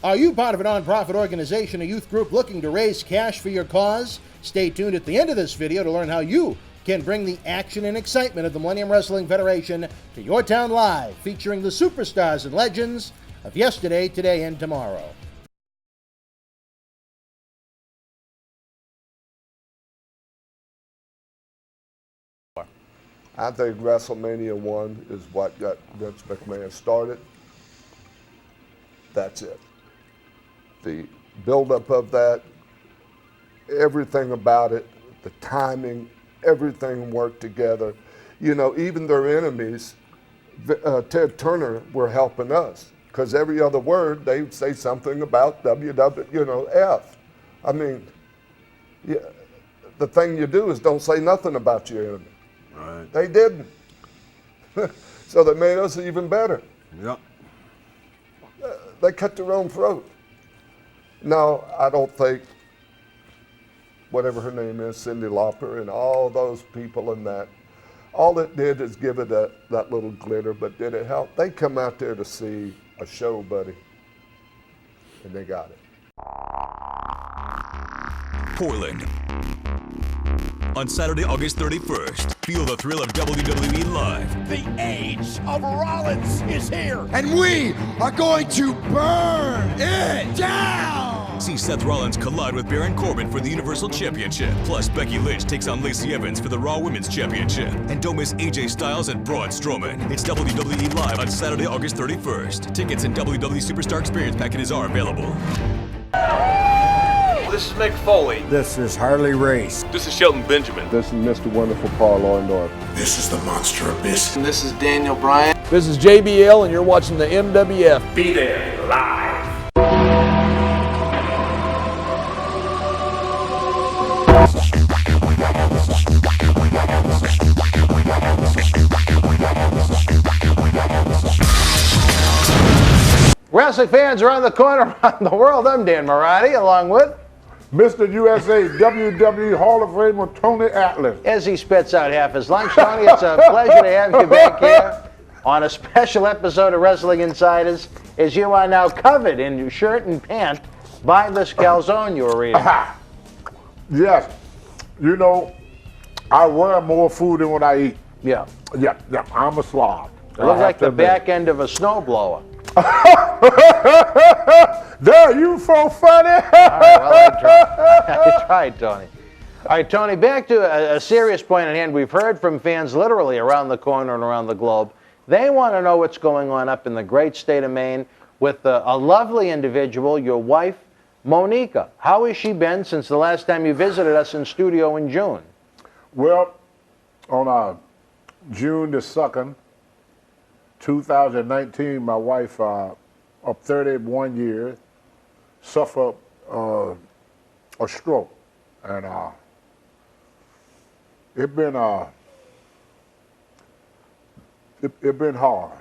Are you part of a nonprofit organization, a youth group looking to raise cash for your cause? Stay tuned at the end of this video to learn how you can bring the action and excitement of the Millennium Wrestling Federation to your town live, featuring the superstars and legends of yesterday, today, and tomorrow. I think WrestleMania 1 is what got Vince McMahon started. That's it. The buildup of that, everything about it, the timing, everything worked together. You know, even their enemies, Ted Turner, were helping us, because every other word they would say something about F. I mean, yeah, the thing you do is don't say nothing about your enemy. Right. They didn't. So they made us even better. Yep. They cut their own throat. No, I don't think, whatever her name is, Cyndi Lauper and all those people in that, all it did is give it that little glitter, but did it help? They come out there to see a show, buddy, and they got it. Portland. On Saturday, August 31st, feel the thrill of WWE Live. The age of Rollins is here. And we are going to burn it down. See Seth Rollins collide with Baron Corbin for the Universal Championship. Plus, Becky Lynch takes on Lacey Evans for the Raw Women's Championship. And don't miss AJ Styles and Braun Strowman. It's WWE Live on Saturday, August 31st. Tickets and WWE Superstar Experience packages are available. This is Mick Foley. This is Harley Race. This is Shelton Benjamin. This is Mr. Wonderful Paul Orndorff. This is the Monster Abyss. And this is Daniel Bryan. This is JBL, and you're watching the MWF. Be there live. Wrestling fans around the corner, around the world, I'm Dan Maratti, along with Mr. USA WWE Hall of Famer Tony Atlas. as he spits out half his lunch. Tony, it's a pleasure to have you back here on a special episode of Wrestling Insiders, as you are now covered in your shirt and pant by this calzone you were eating. Yes, you know, I wear more food than what I eat. Yeah. Yeah, I'm a slob. It looked like the back end of a snowblower. There, you so funny. All right, well, I tried, Tony. All right, Tony, back to a serious point at hand. We've heard from fans literally around the corner and around the globe. They want to know what's going on up in the great state of Maine with a lovely individual, your wife, Monica. How has she been since the last time you visited us in studio in June? Well, on June the 2nd, 2019, my wife, of 31 years, suffered a stroke, and it been hard.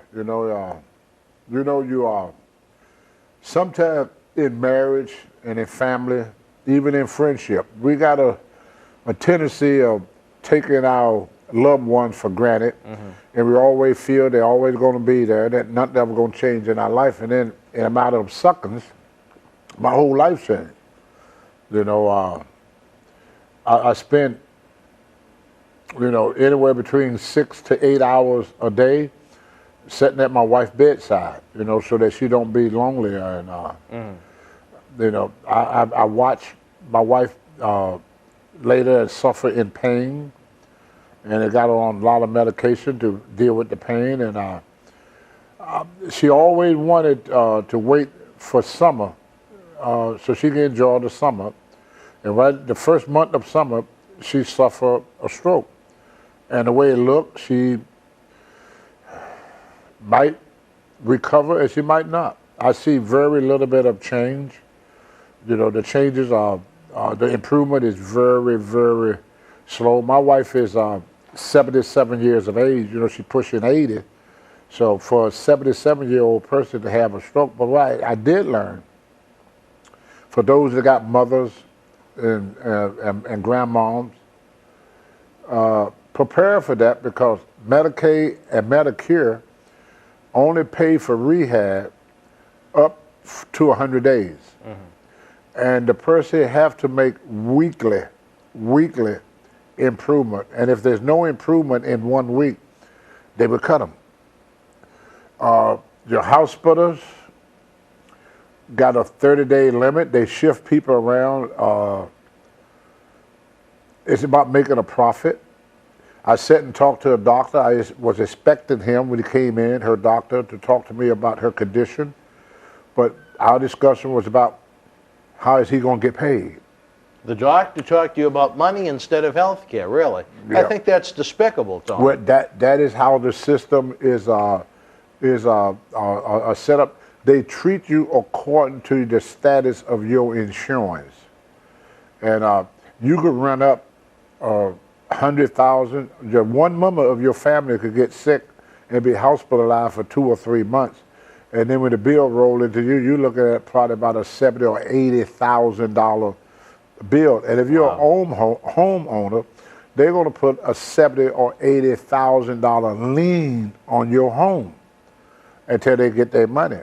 Sometimes in marriage and in family, even in friendship, we got a tendency of taking our loved ones for granted, and we always feel they're always going to be there, that nothing ever going to change in our life. And then in a matter of seconds, my whole life changed. I spent, anywhere between 6 to 8 hours a day sitting at my wife's bedside, so that she don't be lonely. And, I watched my wife later suffer in pain, and I got her on a lot of medication to deal with the pain. And she always wanted to wait for summer so she could enjoy the summer. And right the first month of summer, she suffered a stroke. And the way it looked, she might recover and she might not. I see very little bit of change. The changes are, the improvement is very, very slow. My wife is 77 years of age. She's pushing 80. So for a 77-year-old person to have a stroke, but what I did learn, for those that got mothers and grandmoms, prepare for that, because Medicaid and Medicare only pay for rehab up to 100 days. And the person have to make weekly improvement. And if there's no improvement in 1 week, they will cut them. Your hospitals got a 30-day limit. They shift people around. It's about making a profit. I sat and talked to a doctor. I was expecting him when he came in, her doctor, to talk to me about her condition. But our discussion was about how is he going to get paid. The doctor talked to you about money instead of health care, really. I Yeah. think that's despicable, Tony. Well, that is how the system is set up. They treat you according to the status of your insurance. And you could run up 100,000. One member of your family could get sick and be hospitalized for 2 or 3 months. And then when the bill roll into you, you're looking at probably about a $70,000 or $80,000 bill. And if you're a homeowner, they're going to put a $70,000 or $80,000 lien on your home until they get their money.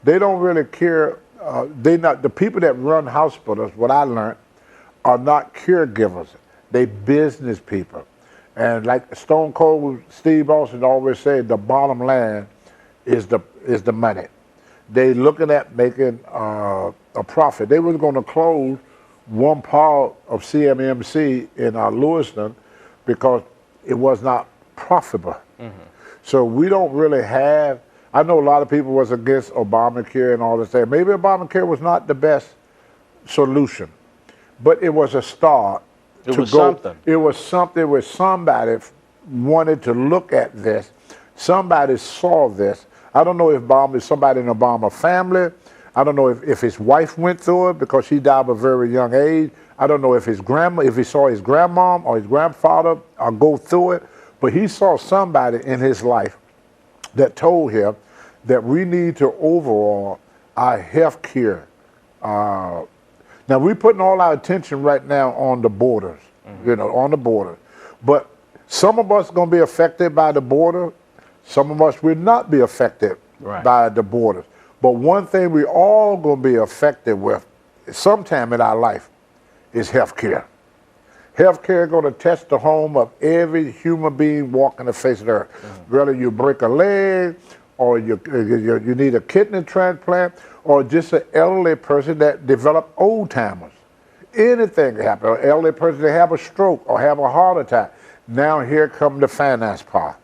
They don't really care. The people that run hospitals, what I learned, are not caregivers. They business people. And like Stone Cold Steve Austin always said, the bottom line is the money. They looking at making a profit. They were going to close one part of CMMC in Lewiston because it was not profitable. So we don't really have. I know a lot of people was against Obamacare and all this. Maybe Obamacare was not the best solution, but it was a start. It was something. It was something where somebody wanted to look at this. Somebody saw this. I don't know if Obama is somebody in the Obama family. I don't know if his wife went through it because she died at a very young age. I don't know if if he saw his grandmom or his grandfather go through it. But he saw somebody in his life that told him that we need to overhaul our health care. Now we're putting all our attention right now on the borders, on the border. But some of us are going to be affected by the border. Some of us will not be affected by the borders. But one thing we all going to be affected with sometime in our life is health care. Health care is going to test the home of every human being walking the face of the earth. Whether you break a leg, or you need a kidney transplant, or just an elderly person that developed old timers. Anything can happen. An elderly person that have a stroke or have a heart attack. Now here comes the finance part.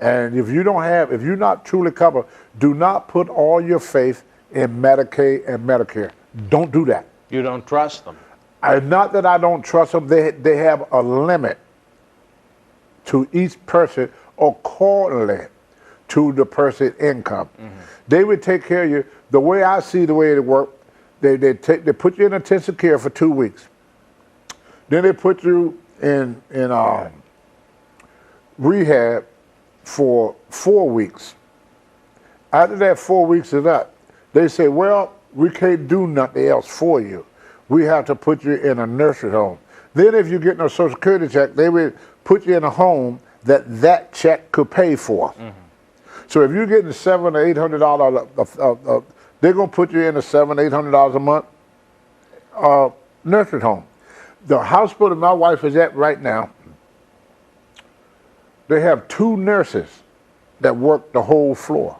And if you're not truly covered, do not put all your faith in Medicaid and Medicare. Don't do that. You don't trust them. Not that I don't trust them. They have a limit to each person accordingly to the person's income. They would take care of you. The way I see the way it works, they put you in intensive care for 2 weeks. Then they put you in rehab for 4 weeks. After that 4 weeks is up, they say, well, we can't do nothing else for you. We have to put you in a nursing home. Then if you get no Social Security check, they would put you in a home that check could pay for. So if you're getting $700 or $800, they're going to put you in a $700, $800 a month nursing home. The hospital my wife is at right now, they have 2 nurses that work the whole floor.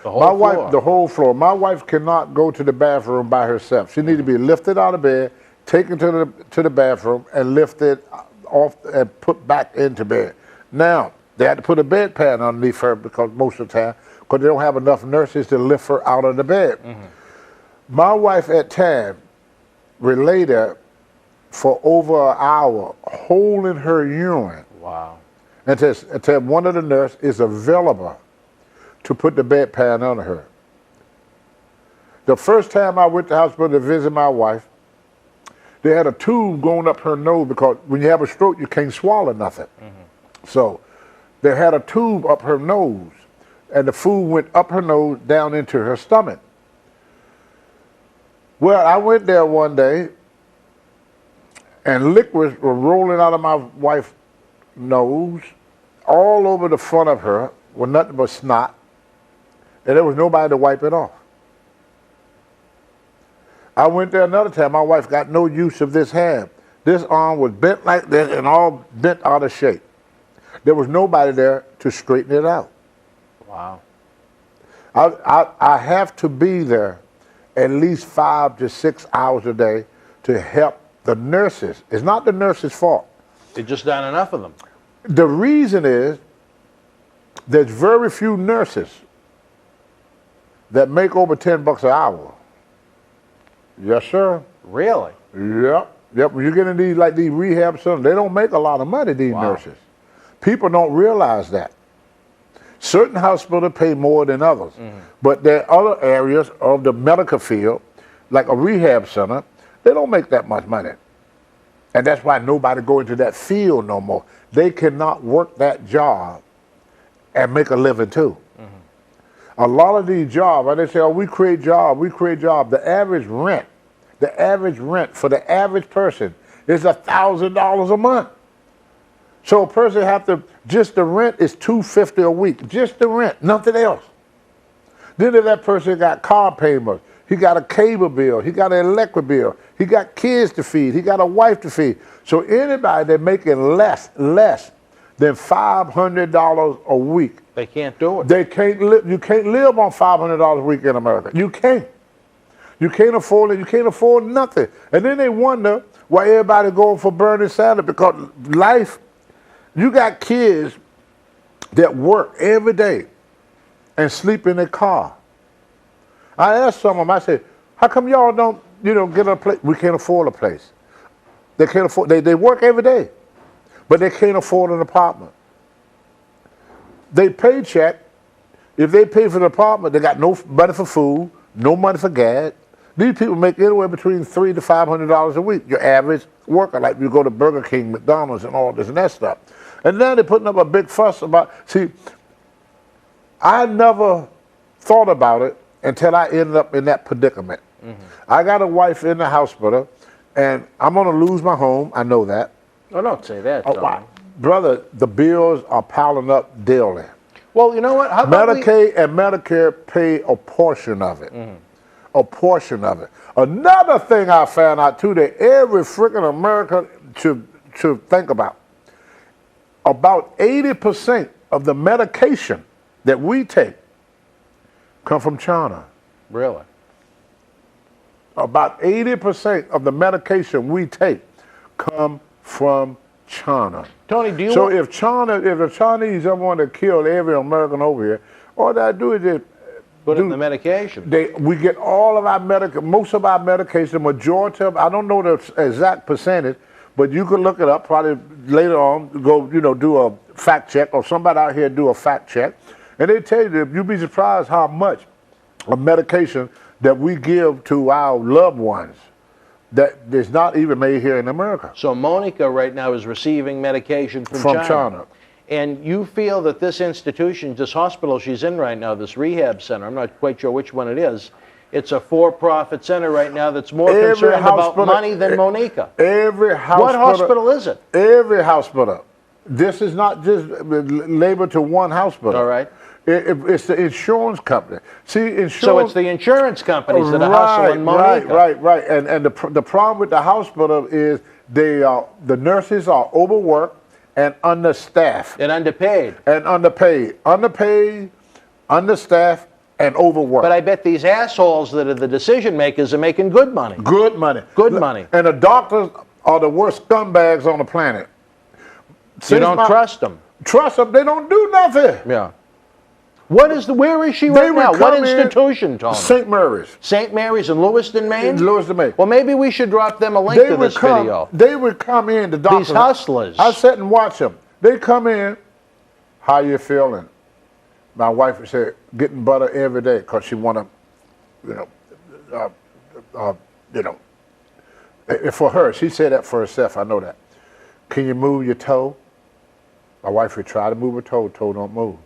The whole floor. My wife cannot go to the bathroom by herself. She needs to be lifted out of bed, taken to the bathroom, and lifted off and put back into bed. Now, they had to put a bedpan underneath her because most of the time, because they don't have enough nurses to lift her out of the bed. My wife at time related for over an hour, holding her urine. Wow. Until one of the nurses is available to put the bedpan on her. The first time I went to the hospital to visit my wife, they had a tube going up her nose because when you have a stroke, you can't swallow nothing. So they had a tube up her nose, and the food went up her nose down into her stomach. Well, I went there one day, and liquids were rolling out of my wife's nose, all over the front of her, with nothing but snot. and there was nobody to wipe it off. I went there another time. My wife got no use of this hand. This arm was bent like this and all bent out of shape. There was nobody there to straighten it out. Wow. I have to be there at least 5 to 6 hours a day to help the nurses. It's not the nurses' fault. There's just not enough of them. The reason is there's very few nurses that make over $10 an hour. Yes, sir. Really? Yep. When you get in these like these rehab centers, they don't make a lot of money, these nurses. People don't realize that. Certain hospitals pay more than others. But there are other areas of the medical field, like a rehab center, they don't make that much money. And that's why nobody go into that field no more. They cannot work that job and make a living too. A lot of these jobs, and they say, oh, we create jobs. The average rent for the average person is $1,000 a month. So a person have to, just the rent is $250 a week, just the rent, nothing else. Then if that person got car payments, he got a cable bill, he got an electric bill, he got kids to feed, he got a wife to feed. So anybody that's making less than $500 a week, they can't do it. They can't live. You can't live on $500 a week in America. You can't. You can't afford it. You can't afford nothing. And then they wonder why everybody going for Bernie Sanders, because life. You got kids that work every day and sleep in their car. I asked some of them. I said, "How come y'all don't, get a place?" We can't afford a place. They can't afford. They work every day, but they can't afford an apartment. They paycheck, if they pay for the apartment, they got no money for food, no money for gas. These people make anywhere between $300 to $500 a week. Your average worker, like you go to Burger King, McDonald's, and all this and that stuff. And now they're putting up a big fuss about, see, I never thought about it until I ended up in that predicament. I got a wife in the hospital, and I'm going to lose my home. I know that. Oh, don't say that, Tony. Brother, the bills are piling up daily. Well, you know what? How about Medicaid and Medicare pay a portion of it. A portion of it. Another thing I found out too that every freaking American should think about 80% of the medication that we take come from China. Really? About 80% of the medication we take come from China. Tony, do you? So if the Chinese ever want to kill every American over here, all they do is just put in the medication. We get all of our most of our medication, majority of, I don't know the exact percentage, but you can look it up probably later on, go, do a fact check, or somebody out here do a fact check, and they tell you, you'd be surprised how much of medication that we give to our loved ones that is not even made here in America. So Monica right now is receiving medication from China. And you feel that this institution, this hospital she's in right now, this rehab center, I'm not quite sure which one it is, it's a for-profit center right now that's more concerned about money than Monica. Every hospital. What hospital is it? Every hospital. This is not just labeled to one hospital. All right. It's the insurance company. See, insurance. So it's the insurance companies that are hustling Monica. Right. And the problem with the hospital is the nurses are overworked and understaffed. And underpaid. Understaffed, and overworked. But I bet these assholes that are the decision makers are making good money. Good money. And the doctors are the worst scumbags on the planet. You don't trust them. Trust them, they don't do nothing. Yeah. Where is she right now? What institution, Tony? St. Mary's. St. Mary's in Lewiston, Maine? In Lewiston, Maine. Well, maybe we should drop them a link to this video. They would come in, the doctors. These hustlers. I sit and watch them. They come in, how you feeling? My wife would say, getting butter every day, because she want to, for her, she said that for herself, I know that. Can you move your toe? My wife would try to move her toe don't move.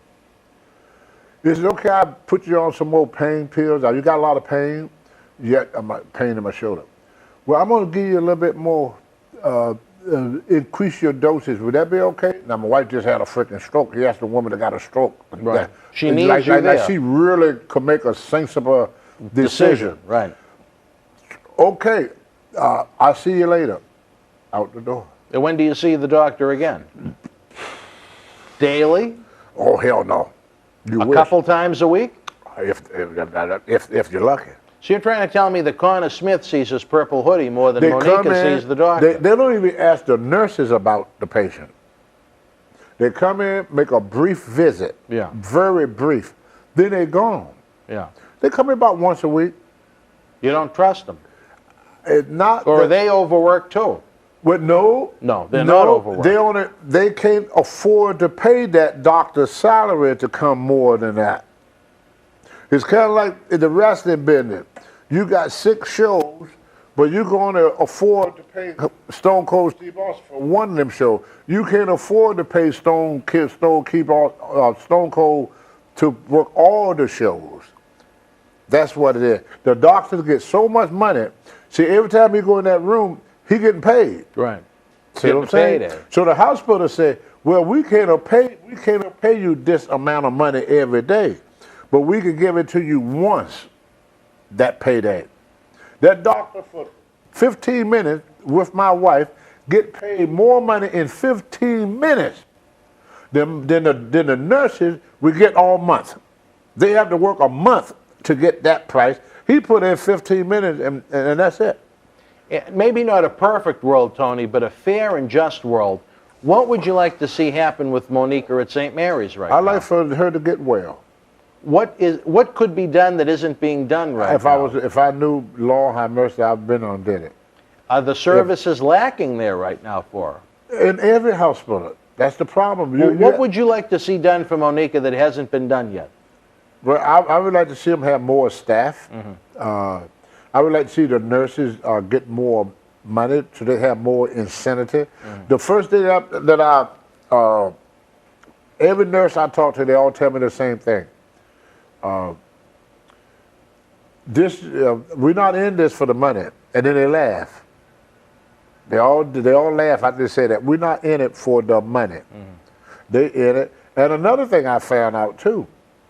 He said, okay, I'll put you on some more pain pills. You got a lot of pain? Yeah, I'm pain in my shoulder. Well, I'm going to give you a little bit more increase your dosage. Would that be okay? Now, my wife just had a freaking stroke. He asked the woman that got a stroke. Right. She Like- needs you like there. she really could make a sensible decision. Right. Okay, I'll see you later. Out the door. And when do you see the doctor again? Daily? Oh, hell no. You A wish. couple times a week? If you're lucky. So you're trying to tell me that Connor Smith sees his purple hoodie more than They come Monica in, sees the doctor? They don't even ask the nurses about the patient. They come in, make a brief visit. Yeah. Very brief. Then they're gone. Yeah. They come in about once a week. You don't trust them? It's not. Or are that- they overworked too? Well, no. No, they're not overworked. They can't afford to pay that doctor's salary to come more than that. It's kind of like in the wrestling business. You got 6 shows, but you're going to afford to pay Stone Cold Steve Austin for one of them shows. You can't afford to pay Stone Cold to work all the shows. That's what it is. The doctors get so much money. See, every time you go in that room, he getting paid. Right. See what I'm saying? So the hospital said, well, we can't pay you this amount of money every day, but we can give it to you once, that payday. That doctor for 15 minutes with my wife get paid more money in 15 minutes than the nurses we get all month. They have to work a month to get that price. He put in 15 minutes and that's it. Maybe not a perfect world, Tony, but a fair and just world. What would you like to see happen with Monica at St. Mary's right now? I'd like for her to get well. What could be done that isn't being done right now? If I knew, Lord have mercy, I've been on did it. Are the services lacking there right now for her? In every hospital. That's the problem. What would you like to see done for Monica that hasn't been done yet? Well, I would like to see them have more staff. I would like to see the nurses get more money so they have more incentive. The first thing every nurse I talk to, they all tell me the same thing. We're not in this for the money, and then they laugh. They all laugh after they say that. We're not in it for the money. They in it. And another thing I found out too,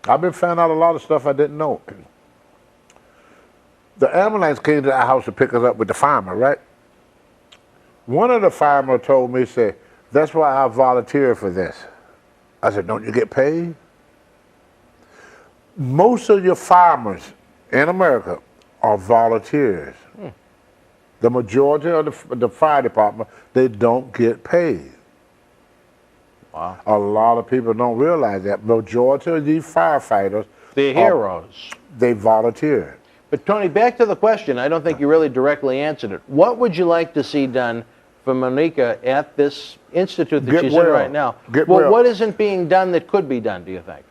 I've been found out a lot of stuff I didn't know. The ambulance came to our house to pick us up with the fireman, right? One of the firemen told me, said, that's why I volunteered for this. I said, don't you get paid? Most of your firemen in America are volunteers. The majority of the fire department, they don't get paid. Wow. A lot of people don't realize that. Majority of these firefighters, They're heroes. they volunteer. But Tony, back to the question. I don't think you really directly answered it. What would you like to see done for Monica at this institute that she's in right now? What isn't being done that could be done, do you think?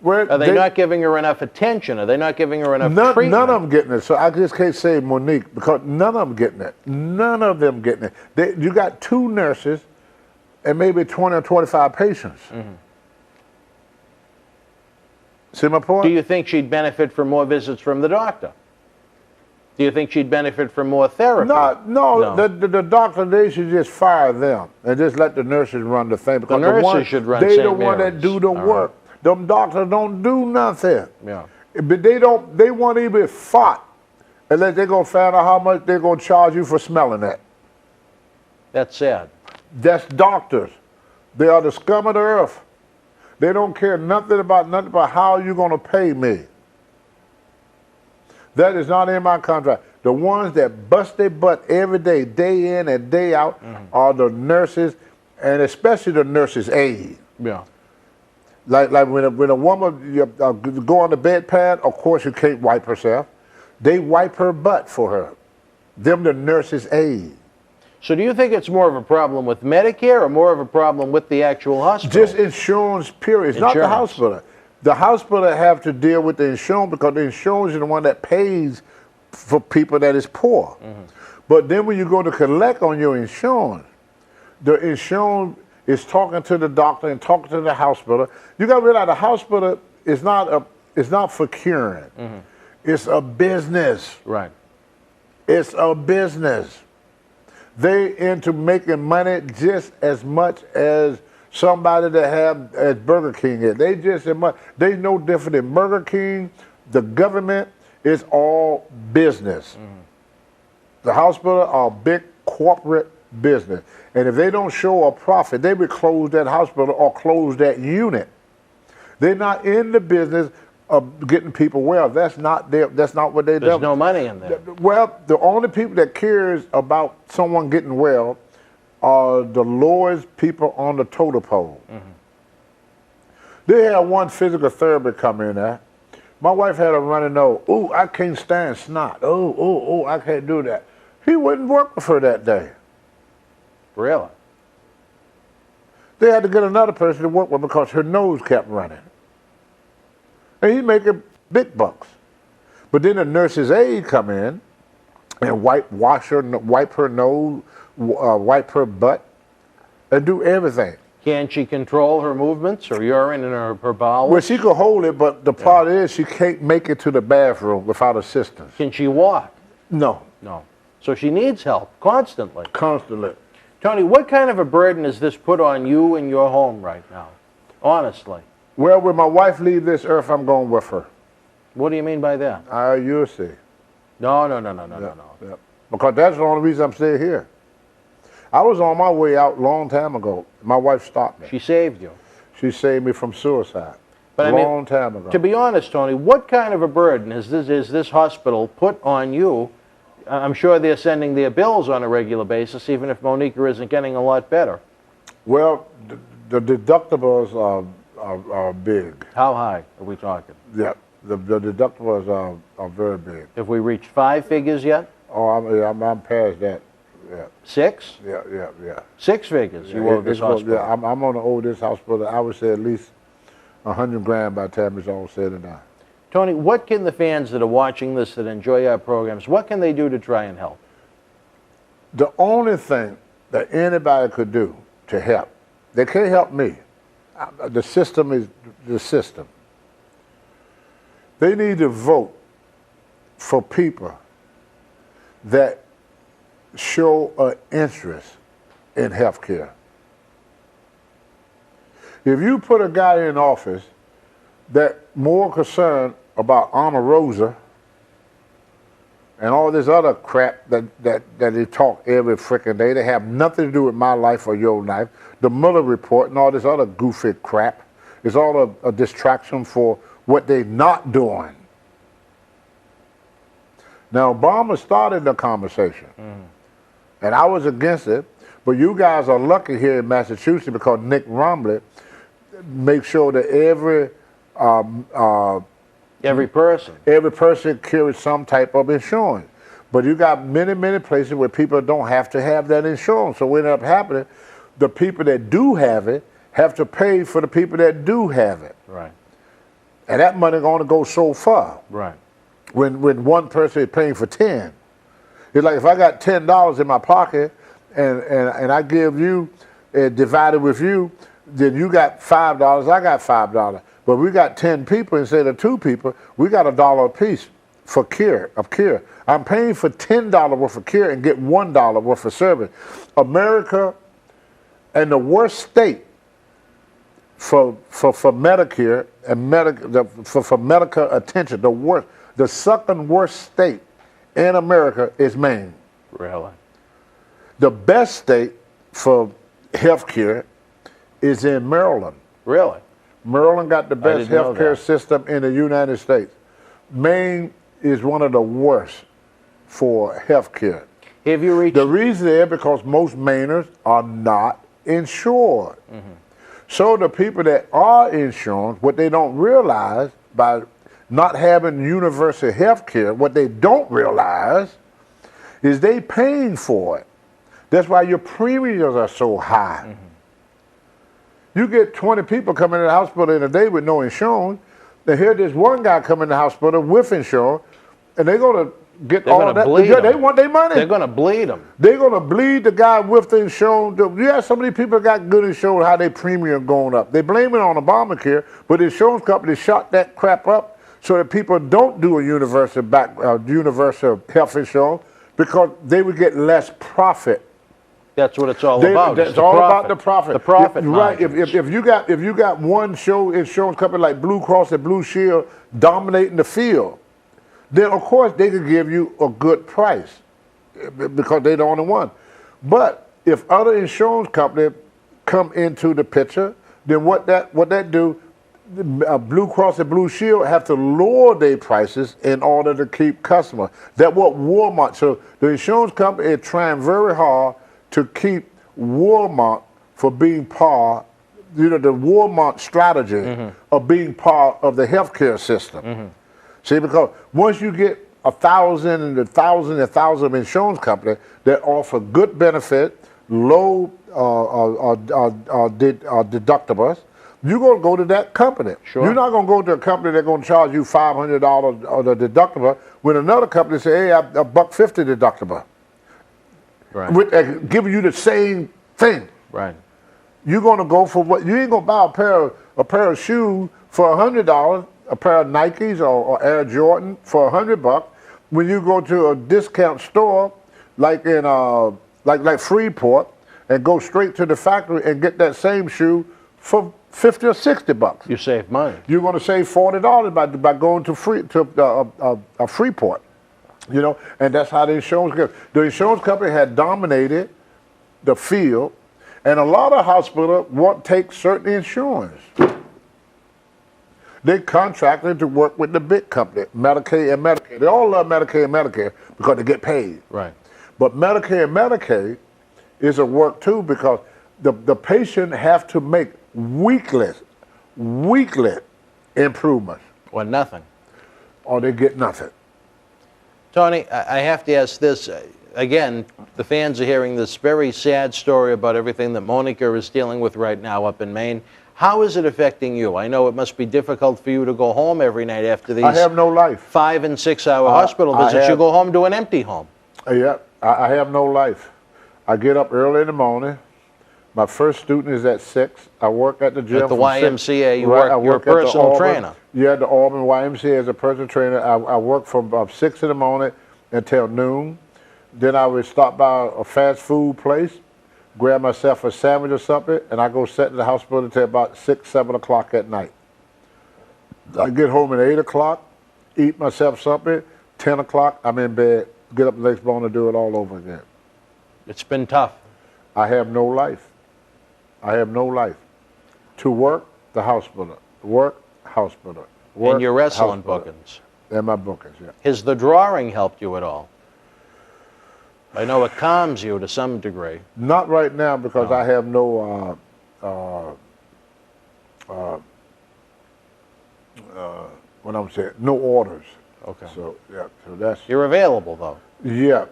Well, Are they not giving her enough attention? Are they not giving her enough treatment? None of them getting it. So I just can't say Monique because none of them getting it. None of them getting it. You got 2 nurses and maybe 20 or 25 patients. See my point? Do you think she'd benefit from more visits from the doctor? Do you think she'd benefit from more therapy? No. The doctor, they should just fire them and just let the nurses run the thing. Because The nurses should run They St. the one that Mary's. do the work. Them doctors don't do nothing. Yeah. But they won't even fought unless they're going to find out how much they're going to charge you for smelling that. That's sad. That's doctors. They are the scum of the earth. They don't care nothing about how you're going to pay me. That is not in my contract. The ones that bust their butt every day, day in and day out, are the nurses, and especially the nurses' aide. Yeah. Like when a woman go on the bedpan, of course you can't wipe herself. They wipe her butt for her. Them the nurses' aide. So do you think it's more of a problem with Medicare or more of a problem with the actual hospital? Just insurance, period. It's not the hospital. The hospital have to deal with the insurance because the insurance is the one that pays for people that is poor. But then when you go to collect on your insurance, the insurance is talking to the doctor and talking to the hospital. You got to realize the hospital is not for curing. It's a business. Right. It's a business. They into making money just as much as somebody that have as Burger King is. They just as much. They no different than Burger King. The government is all business. The hospital are big corporate business. And if they don't show a profit, they would close that hospital or close that unit. They're not in the business of getting people well. That's not what they do. There's no money in there. Well, the only people that cares about someone getting well are the lowest people on the totem pole. They had one physical therapist come in there. My wife had a running nose. Ooh, I can't stand snot. Oh, I can't do that. He wouldn't work with her that day. Really? They had to get another person to work with because her nose kept running. And he's making big bucks. But then the nurse's aide come in and wipe her nose, wipe her butt, and do everything. Can she control her movements or urine in her bowels? Well, she could hold it, but the part is she can't make it to the bathroom without assistance. Can she walk? No. No. So she needs help constantly. Constantly. Tony, what kind of a burden is this put on you and your home right now? Honestly. Well, when my wife leaves this earth, I'm going with her. What do you mean by that? You'll see. No. Yeah. Because that's the only reason I'm still here. I was on my way out a long time ago. My wife stopped me. She saved you. She saved me from suicide. But long time ago. To be honest, Tony, what kind of a burden is this hospital put on you? I'm sure they're sending their bills on a regular basis, even if Monica isn't getting a lot better. Well, the deductibles are big. How high are we talking? Yeah, the deductibles are very big. Have we reached 5 figures yet? Oh, I'm past that. Yeah. 6? Yeah. 6 figures you owe this hospital. Yeah, I'm going to owe this hospital, I would say at least $100,000 by the time it's all said and done. Tony, what can the fans that are watching this, that enjoy our programs, what can they do to try and help? The only thing that anybody could do to help, they can't help me. The system is the system. They need to vote for people that show an interest in health care. If you put a guy in office that more concerned about Omarosa and all this other crap that they talk every freaking day, they have nothing to do with my life or your life. The Mueller report and all this other goofy crap is all a distraction for what they're not doing. Now, Obama started the conversation, and I was against it, but you guys are lucky here in Massachusetts because Nick Romley makes sure that every person carries some type of insurance. But you got many places where people don't have to have that insurance. So what ended up happening, the people that do have it have to pay for the people that do have it. Right. And that money only goes so far. Right. When one person is paying for 10. It's like if I got $10 in my pocket and I give you, divided with you, then you got $5, I got $5. But we got 10 people instead of 2 people, we got $1 a piece for care. I'm paying for $10 worth of care and get $1 worth of service. America, and the worst state for Medicare and for medical attention, the second worst state in America is Maine. Really? The best state for health care is in Maryland. Really? Maryland got the best health care system in the United States. Maine is one of the worst for health care. Have you reached... The reason is because most Mainers are not insured. So the people that are insured, what they don't realize by not having universal health care, what they don't realize is they paying for it. That's why your premiums are so high. You get 20 people coming to the hospital in a day with no insurance. Then here there's one guy coming to the hospital with insurance, and they're going to get all of that. They want their money. They're going to bleed them. They're going to bleed the guy with the insurance. Yeah, some of these people got good insurance, how their premium going up. They blame it on Obamacare, but the insurance company shot that crap up so that people don't do a universal health insurance because they would get less profit That's what it's all about. It's all about the profit. The profit Right. margins. If you got one insurance company like Blue Cross and Blue Shield dominating the field, then of course they could give you a good price because they're the only one. But if other insurance companies come into the picture, then what that do? Blue Cross and Blue Shield have to lower their prices in order to keep customers. That's what Walmart. So the insurance company is trying very hard to keep Walmart for being part, the Walmart strategy of being part of the healthcare system. See, because once you get 1,000 and 1,000 and 1,000 of insurance companies that offer good benefit, low deductibles, you're going to go to that company. Sure. You're not going to go to a company that's going to charge you $500 on the deductible when another company say, hey, a $150 deductible. Right. With, giving you the same thing. Right. You're going to go for what? You ain't going to buy a pair of shoes for $100, a pair of Nikes or Air Jordan for $100. When you go to a discount store like in like Freeport and go straight to the factory and get that same shoe for $50 or $60. You save money. You're going to save $40 by going to Freeport, and that's how the insurance goes. The insurance company had dominated the field, and a lot of hospitals won't take certain insurance. They contracted to work with the big company, Medicaid and Medicare. They all love Medicaid and Medicare because they get paid. Right. But Medicare and Medicaid is a work too because the patient have to make weekly improvements. Or nothing. Or they get nothing. Tony, I have to ask this. Again, the fans are hearing this very sad story about everything that Monica is dealing with right now up in Maine. How is it affecting you? I know it must be difficult for you to go home every night after these I have no life. 5- and 6-hour hospital visits. You go home to an empty home. Yeah, I have no life. I get up early in the morning. My first student is at 6. I work at the gym. At the YMCA, you're a at the personal Auburn. trainer. Yeah, at the Auburn YMCA as a personal trainer. I work from 6 in the morning until noon. Then I would stop by a fast food place, grab myself a sandwich or something, and I go sit in the hospital until about 6, 7 o'clock at night. I get home at 8 o'clock, eat myself something, 10 o'clock, I'm in bed, get up the next morning and do it all over again. It's been tough. I have no life. I have no life. To work, the hospital. Work, hospital. Work, And your wrestling hospital. bookings. And my bookings, yeah. Has the drawing helped you at all? I know it calms you to some degree. Not right now because I have no what I'm saying, no orders. Okay. So yeah, so that's You're available though. yeah.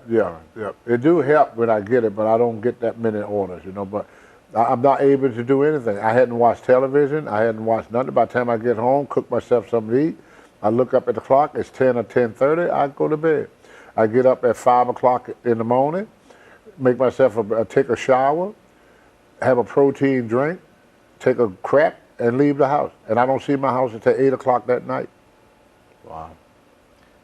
It do help when I get it, but I don't get that many orders, But I'm not able to do anything. I hadn't watched television. I hadn't watched nothing. By the time I get home, cook myself something to eat. I look up at the clock. It's 10 or 10:30. I go to bed. I get up at 5 o'clock in the morning, make myself take a shower, have a protein drink, take a crap, and leave the house. And I don't see my house until 8 o'clock that night. Wow.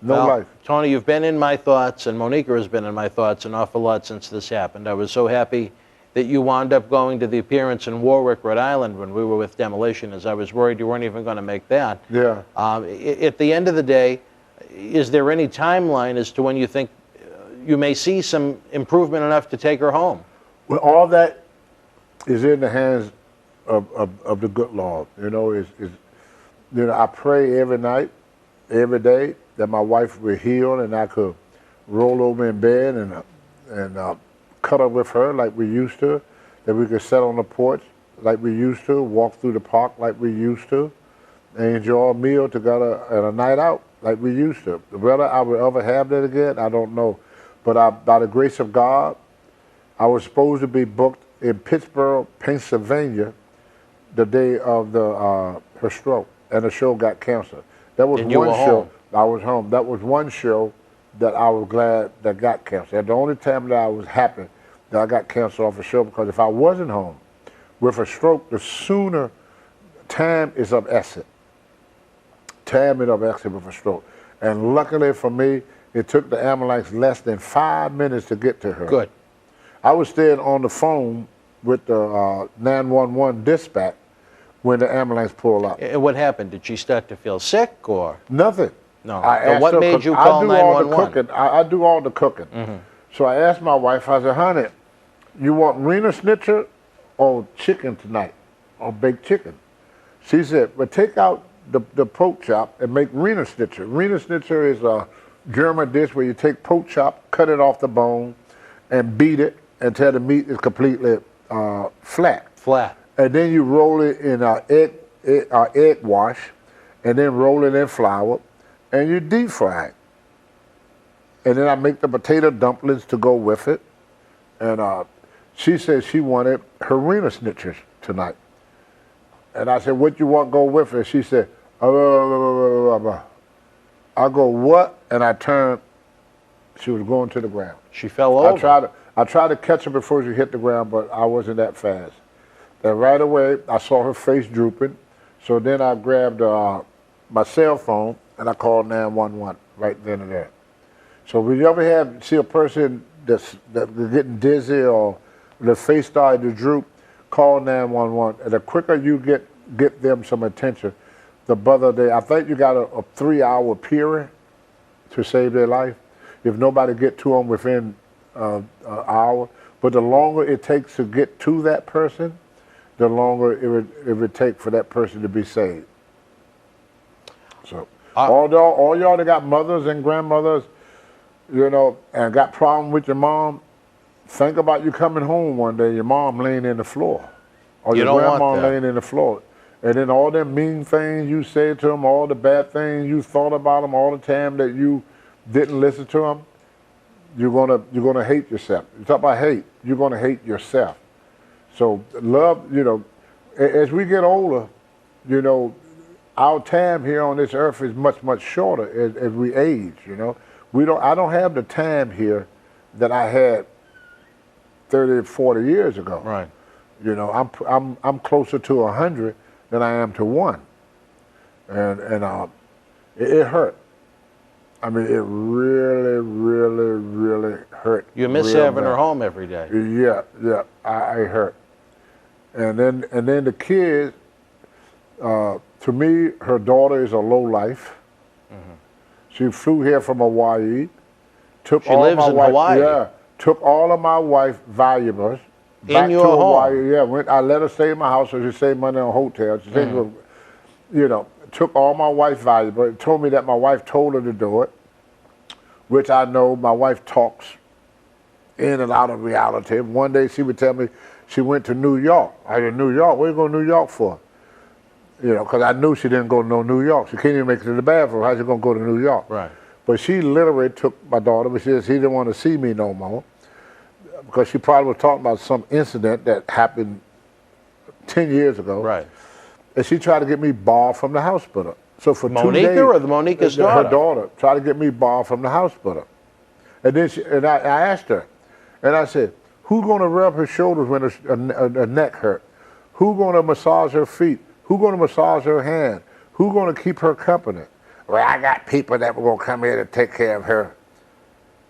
No Well, life. Tony, you've been in my thoughts, and Monica has been in my thoughts an awful lot since this happened. I was so happy that you wound up going to the appearance in Warwick, Rhode Island when we were with Demolition, as I was worried you weren't even going to make that. Yeah. At the end of the day, is there any timeline as to when you think you may see some improvement enough to take her home? Well, all that is in the hands of the good Lord. I pray every night, every day, that my wife will heal and I could roll over in bed and cuddle with her like we used to, that we could sit on the porch like we used to, walk through the park like we used to, and enjoy a meal together and a night out like we used to. Whether I will ever have that again, I don't know. But by the grace of God, I was supposed to be booked in Pittsburgh, Pennsylvania, the day of her stroke, and the show got canceled. That was And you one were show. home. I was home. That was one show that I was glad that got canceled. And the only time that I was happy that I got canceled off a show, because if I wasn't home with a stroke, the sooner time is of essence. Time is of essence with a stroke. And luckily for me, it took the ambulance less than 5 minutes to get to her. Good. I was staying on the phone with the 911 dispatch when the ambulance pulled up. And what happened? Did she start to feel sick or? Nothing. No. I So asked what her, made 'cause you I call do all the 911? cooking. I do all the cooking. So I asked my wife, I said, honey, you want Rena Schnitzer or chicken tonight, or baked chicken? She said, well, take out the pork chop and make Rena Schnitzer. Rena Schnitzer is a German dish where you take pork chop, cut it off the bone, and beat it until the meat is completely flat. Flat. And then you roll it in egg wash, and then roll it in flour, and you deep fry it. And then I make the potato dumplings to go with it. And she said she wanted her Rena Schnitzer tonight. And I said, what you want to go with it? She said, I go, what? And I turned, she was going to the ground. She fell over. I tried to catch her before she hit the ground, but I wasn't that fast. And right away, I saw her face drooping. So then I grabbed my cell phone and I called 911 right then and there. So when you ever see a person that's getting dizzy or the face started to droop, call 911. And the quicker you get them some attention, the better I think you got a 3-hour period to save their life. If nobody get to them within an hour, but the longer it takes to get to that person, the longer it would take for that person to be saved. So all y'all that got mothers and grandmothers, you know, and got problem with your mom, think about you coming home one day, your mom laying in the floor, or your grandma laying in the floor, and then all them mean things you said to them, all the bad things you thought about them, all the time that you didn't listen to them, you're gonna hate yourself. You talk about hate, you're gonna hate yourself. So love, you know, as we get older, you know, our time here on this earth is much, much shorter as we age, you know. I don't have the time here that I had 30, 40 years ago. Right. You know, I'm closer to 100 than I am to 1. And it hurt. I mean, it really, really, really hurt. You miss having her home every day. Yeah, I hurt. And then the kids, to me, her daughter is a low life. She flew here from Hawaii. She lives in Hawaii? Yeah, took all of my wife's valuables back to Hawaii. Yeah, I let her stay in my house so she saved money on hotels. She said, you know, took all my wife's valuables. Told me that my wife told her to do it, which I know my wife talks in and out of reality. One day she would tell me she went to New York. I said, New York? What are you going to New York for? You know, because I knew she didn't go to no New York. She can't even make it to the bathroom. How's she going to go to New York? Right. But she literally took my daughter, but she didn't want to see me no more because she probably was talking about some incident that happened 10 years ago. Right. And she tried to get me barred from the hospital. So for 2 days. Monica or Monica's daughter? Her daughter tried to get me barred from the hospital. And then I asked her, and I said, who's going to rub her shoulders when her neck hurt? Who's going to massage her feet? Who's going to massage her hand? Who's going to keep her company? Well, I got people that were going to come here to take care of her.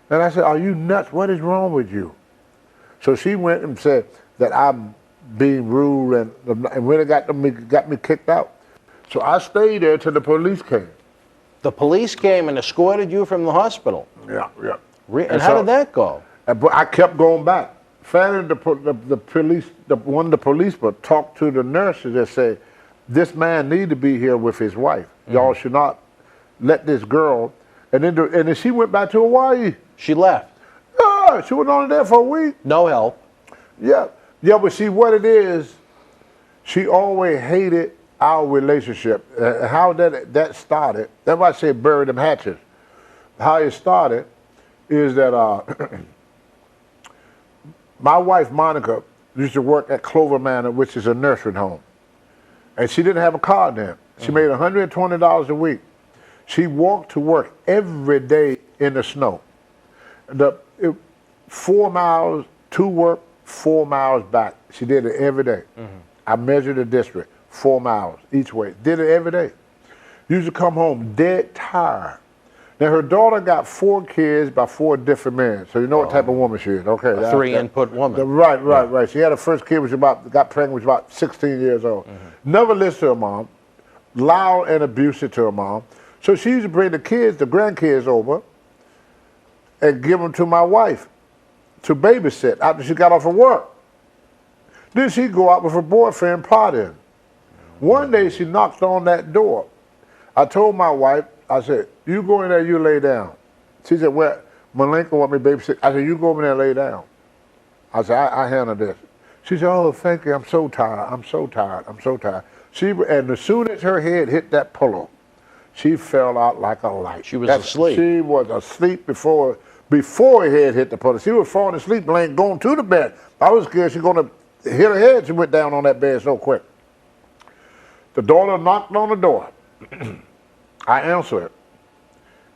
And I said, are you nuts? What is wrong with you? So she went and said that I'm being rude and when it got me kicked out. So I stayed there till the police came. The police came and escorted you from the hospital? Yeah. And how did that go? But I kept going back. Finally, the police, one of the policemen talked to the nurses and said, this man need to be here with his wife. Y'all should not let this girl. And then she went back to Hawaii. She left? Yeah, she was only there for a week. No help? Yeah, but see what it is, she always hated our relationship. How that started, that's why I say bury them hatches. How it started is that my wife, Monica, used to work at Clover Manor, which is a nursing home. And she didn't have a car then. She made $120 a week. She walked to work every day in the snow. 4 miles to work, 4 miles back. She did it every day. I measured the district, 4 miles each way. Did it every day. Used to come home dead tired. Now, her daughter got 4 kids by 4 different men. So you know what type of woman she is. Okay. A 3-input woman. Right. She had her first kid, got pregnant, was about 16 years old. Never listened to her mom. Loud and abusive to her mom. So she used to bring the grandkids over and give them to my wife to babysit after she got off of work. Then she'd go out with her boyfriend partying. One day she knocked on that door. I told my wife, I said, you go in there, you lay down. She said, well, Malenka want me to babysit. I said, you go over there and lay down. I said, I handle this. She said, oh, thank you, I'm so tired. And as soon as her head hit that pillow, she fell out like a light. She was asleep. She was asleep before her head hit the pillow. She was falling asleep, going to the bed. I was scared she was going to hit her head. She went down on that bed so quick. The daughter knocked on the door. I answered it.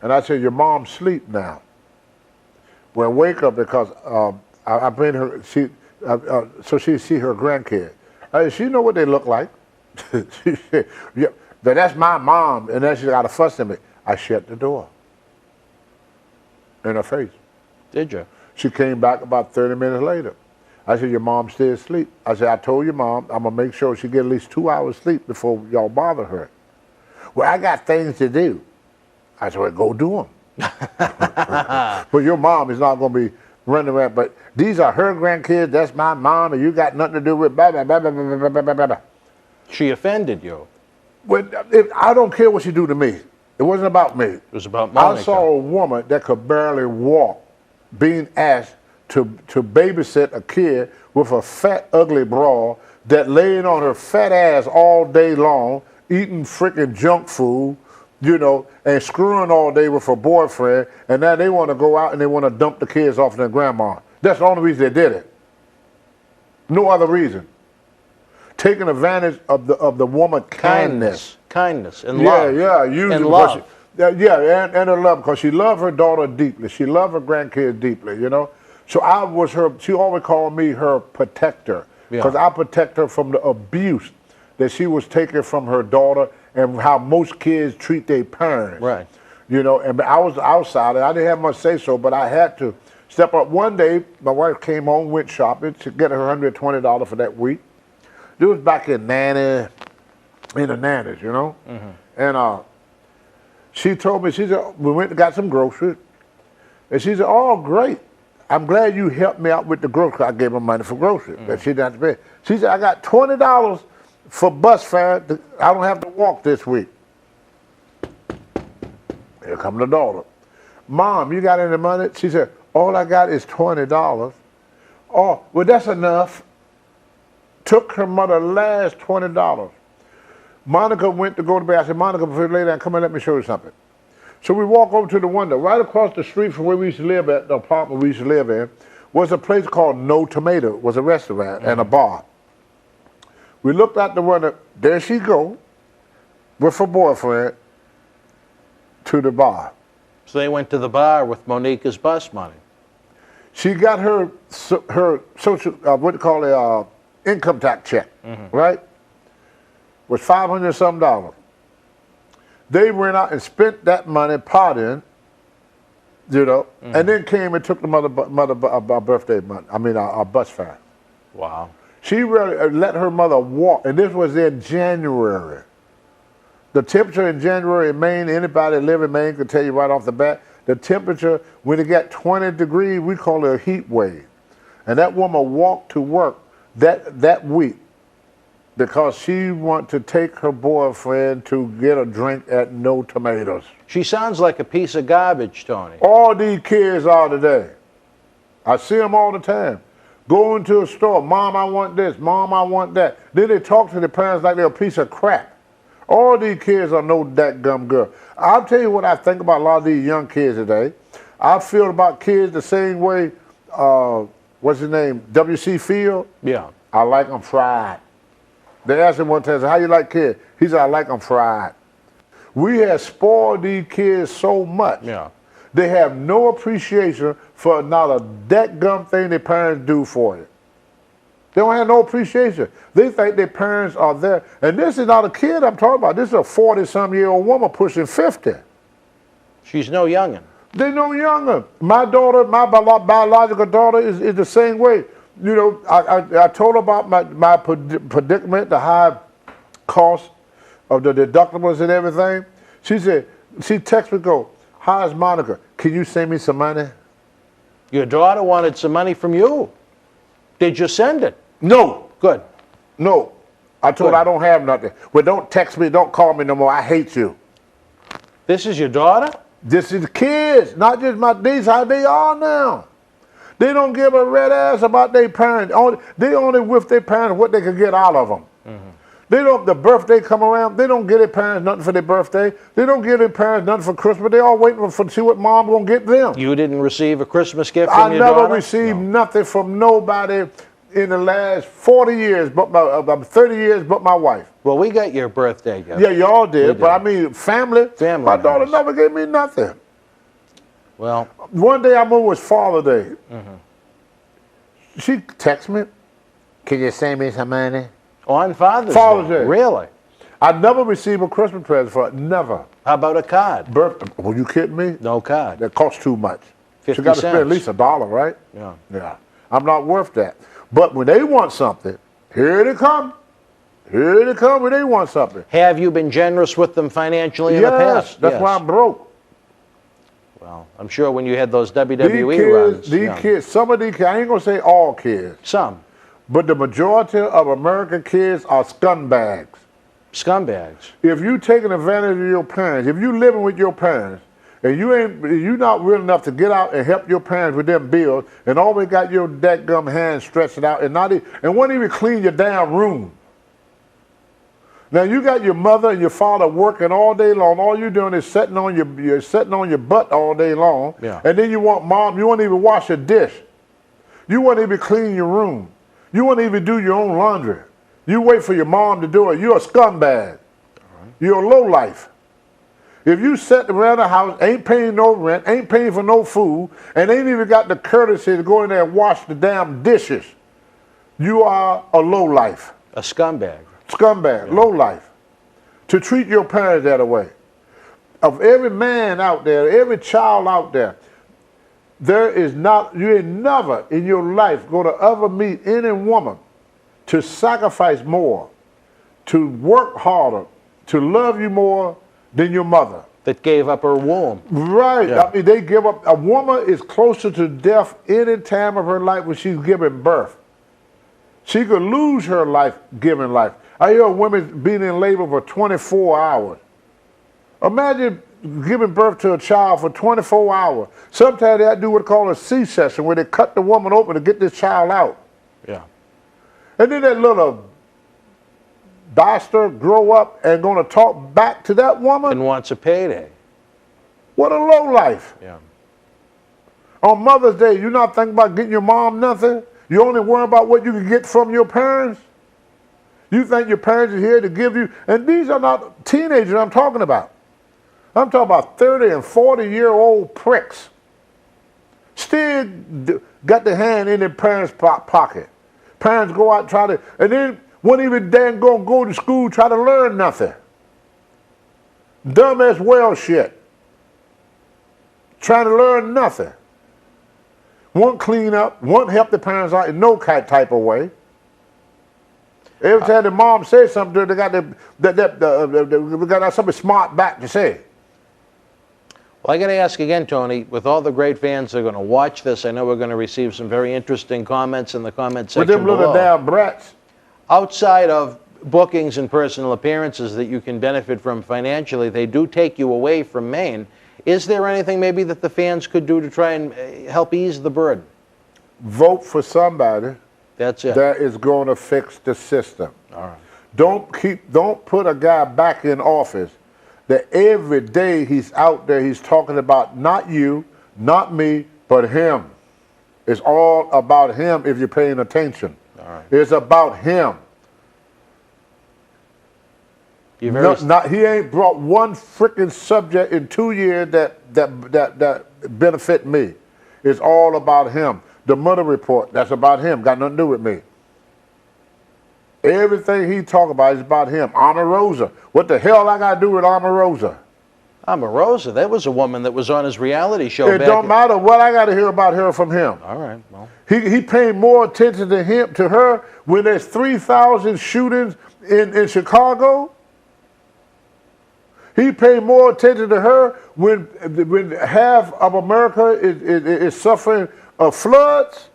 And I said, your mom's asleep now. Well, wake up because I bring her, so she see her grandkid. She know what they look like. She said, yeah, that's my mom. And then she got a fuss at me. I shut the door in her face. Did you? She came back about 30 minutes later. I said, your mom's still asleep. I said, I told your mom I'm going to make sure she get at least 2 hours sleep before y'all bother her. Well, I got things to do. I said, well, go do them. But your mom is not going to be running around. But these are her grandkids. That's my mom, and you got nothing to do with blah, blah, blah, blah, blah, blah, blah, blah. She offended you. Well, I don't care what she do to me. It wasn't about me. It was about Monica. I saw a woman that could barely walk being asked to babysit a kid with a fat, ugly broad that laid on her fat ass all day long, eating freaking junk food, and screwing all day with her boyfriend, and now they want to go out and they want to dump the kids off their grandma. That's the only reason they did it. No other reason. Taking advantage of the woman's kindness and love. And love. And her love, because she loved her daughter deeply. She loved her grandkids deeply, So I was she always called me her protector, because I protect her from the abuse that she was taking from her daughter and how most kids treat their parents. Right. And I was outside, and I didn't have much say so, but I had to step up. One day, my wife came home, went shopping to get her $120 for that week. It was back in the 90s, And she told me, she said, we went and got some groceries. And she said, oh, great. I'm glad you helped me out with the groceries. I gave her money for groceries that she didn't have to pay. She said, I got $20 for bus fare. I don't have to walk this week. Here come the daughter. Mom, you got any money? She said, all I got is $20. Oh, well, that's enough. Took her mother last $20. Monica went to go to bed. I said, Monica, before you lay down, come and let me show you something. So we walk over to the window. Right across the street from where we used to live at, the apartment we used to live in, was a place called No Tomato. It was a restaurant and a bar. We looked out the window. There she go with her boyfriend to the bar. So they went to the bar with Monica's bus money. She got her social, what do you call it, income tax check, right? Was $500 something. They went out and spent that money partying, and then came and took the mother birthday money. Our bus fare. Wow. She really let her mother walk, and this was in January. The temperature in January in Maine, anybody live in Maine can tell you right off the bat, the temperature, when it got 20 degrees, we call it a heat wave. And that woman walked to work that week because she wanted to take her boyfriend to get a drink at No Tomatoes. She sounds like a piece of garbage, Tony. All these kids are today. I see them all the time. Go into a store, Mom, I want this, Mom, I want that. Then they talk to their parents like they're a piece of crap. All these kids are no dadgum good. I'll tell you what I think about a lot of these young kids today. I feel about kids the same way, what's his name, W.C. Field? Yeah. I like them fried. They asked him one time, how you like kids? He said, I like them fried. We have spoiled these kids so much. Yeah. They have no appreciation for not a dadgum thing their parents do for you. They don't have no appreciation. They think their parents are there. And this is not a kid I'm talking about. This is a 40-some-year-old woman pushing 50. She's no youngin'. They're no younger. My daughter, my biological daughter, is the same way. You know, I told her about my predicament, the high cost of the deductibles and everything. She said, she texted me, go, "Hi, it's Monica. Can you send me some money?" Your daughter wanted some money from you. Did you send it? No. Good. No. I told her I don't have nothing. Well, don't text me, don't call me no more. I hate you. This is your daughter? This is kids, not just these how they are now. They don't give a red ass about their parents. They only with their parents what they can get out of them. Mm-hmm. They don't, the birthday come around, they don't give their parents nothing for their birthday. They don't give their parents nothing for Christmas. They all waiting to see what mom gonna get them. You didn't receive a Christmas gift from your daughter? I never received nothing from nobody in the last 40 years, but 30 years, but my wife. Well, we got your birthday gift. Yeah, y'all did, but I mean, family. My daughter nice. never gave me nothing. Well, one day I moved was Father's Day. Mm-hmm. She texted me, "Can you send me some money?" On Father's Day. Really? I never received a Christmas present for it. Never. How about a card? Were you kidding me? No card. That costs too much. 50 She got to cents. spend at least $1, right? Yeah. Yeah. I'm not worth that. But when they want something, here they come. Here they come when they want something. Have you been generous with them financially in the past? That's why I'm broke. Well, I'm sure when you had those WWE runs. These kids, some of these kids, I ain't going to say all kids. Some. But the majority of American kids are scumbags. Scumbags. If you taking advantage of your parents, if you living with your parents, and you not real enough to get out and help your parents with them bills, and always got your dadgum hands stretched out, and won't even clean your damn room. Now you got your mother and your father working all day long. All you're doing is sitting on your butt all day long. Yeah. And then you want mom. You won't even wash a dish. You won't even clean your room. You won't even do your own laundry. You wait for your mom to do it. You're a scumbag. Right. You're a lowlife. If you sit around the house, ain't paying no rent, ain't paying for no food, and ain't even got the courtesy to go in there and wash the damn dishes, you are a lowlife. A scumbag. Scumbag, lowlife. To treat your parents that way. Of every man out there, every child out there, you ain't never in your life going to ever meet any woman to sacrifice more, to work harder, to love you more than your mother. That gave up her womb. Right. Yeah. I mean, they give up. A woman is closer to death any time of her life when she's giving birth. She could lose her life giving life. I hear women being in labor for 24 hours. Imagine giving birth to a child for 24 hours. Sometimes they do what's called a C-section, where they cut the woman open to get this child out. Yeah. And then that little bastard grow up and going to talk back to that woman. And wants a payday. What a lowlife. Yeah. On Mother's Day, you're not thinking about getting your mom nothing? You only worry about what you can get from your parents? You think your parents are here to give you, and these are not teenagers I'm talking about. I'm talking about 30 and 40-year-old pricks. Still got their hand in their parents' pocket. Parents go out and try to, and then won't even dang go to school, try to learn nothing. Dumb as well shit. Trying to learn nothing. Won't clean up, won't help the parents out in no type of way. Every time the mom says something to her, they got something smart back to say. Well, I got to ask again, Tony, with all the great fans that are going to watch this, I know we're going to receive some very interesting comments in the comment section With them little damn brats. Outside of bookings and personal appearances that you can benefit from financially, they do take you away from Maine. Is there anything maybe that the fans could do to try and help ease the burden? Vote for somebody. That's it. That is going to fix the system. All right. Don't put a guy back in office that every day he's out there, he's talking about not you, not me, but him. It's all about him if you're paying attention. All right. It's about him. He ain't brought one freaking subject in 2 years that benefit me. It's all about him. The Mueller report, that's about him. Got nothing to do with me. Everything he talk about is about him. Omarosa. What the hell I got to do with Omarosa? Maurice, that was a woman that was on his reality show. It don't matter what I got to hear about her from him. All right, well. He paid more attention to her when there's 3,000 shootings in Chicago. He paid more attention to her when half of America is suffering floods.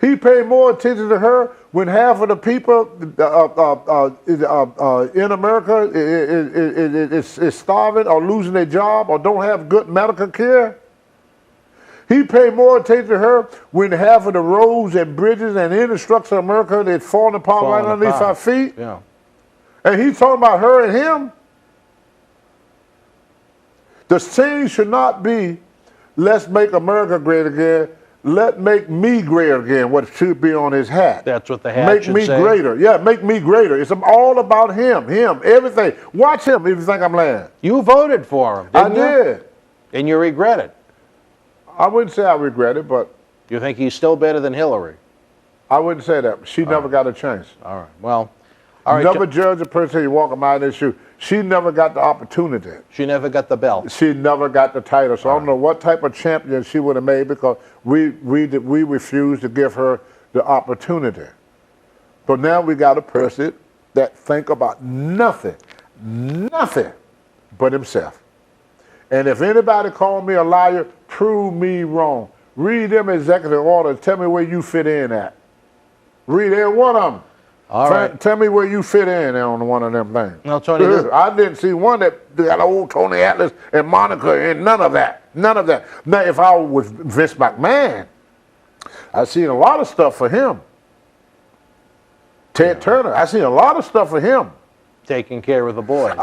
He paid more attention to her when half of the people in America is starving or losing their job or don't have good medical care. He paid more attention to her when half of the roads and bridges and infrastructure of America is falling apart right underneath our feet. Yeah. And he's talking about her and him. The saying should not be, let's make America great again. Let make me great again, what should be on his hat. That's what the hat should say. Make me greater. Yeah, make me greater. It's all about him, everything. Watch him if you think I'm lying. You voted for him, didn't you? I did. And you regret it. I wouldn't say I regret it, but... You think he's still better than Hillary? I wouldn't say that. She never got a chance. All right, well... All right, never judge a person you walk by in their shoe. She never got the opportunity. She never got the belt. She never got the title. So I don't know what type of champion she would have made because we refused to give her the opportunity. But now we got a person that think about nothing but himself. And if anybody call me a liar, prove me wrong. Read them executive orders. Tell me where you fit in at. Read every one of them. All right. Tell me where you fit in on one of them things. No, Tony. I didn't see one that got old Tony Atlas and Monica and none of that. None of that. Now, if I was Vince McMahon, I seen a lot of stuff for him. Ted Turner, I seen a lot of stuff for him. Taking care of the boys.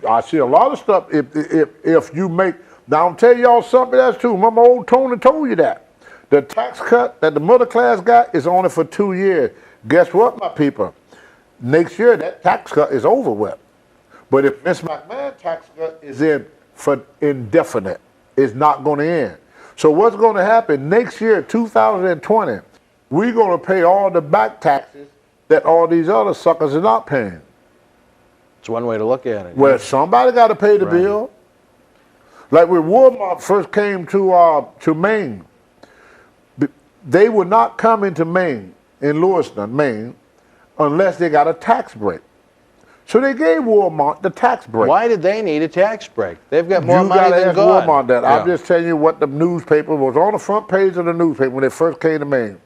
I see a lot of stuff if you make. Now, I'm telling y'all something else too. Remember old Tony told you that. The tax cut that the middle class got is only for 2 years. Guess what, my people? Next year, that tax cut is over with. But if Vince McMahon's tax cut is in for indefinite, it's not going to end. So what's going to happen next year, 2020, we're going to pay all the back taxes that all these other suckers are not paying. It's one way to look at it. Well, somebody got to pay the bill. Like when Walmart first came to Maine, they would not come into Maine, in Lewiston, Maine, unless they got a tax break. So they gave Walmart the tax break. Why did they need a tax break? They've got more You money gotta than ask God. Walmart that. Yeah. I'm just telling you what the newspaper was on the front page of the newspaper when they first came to Maine.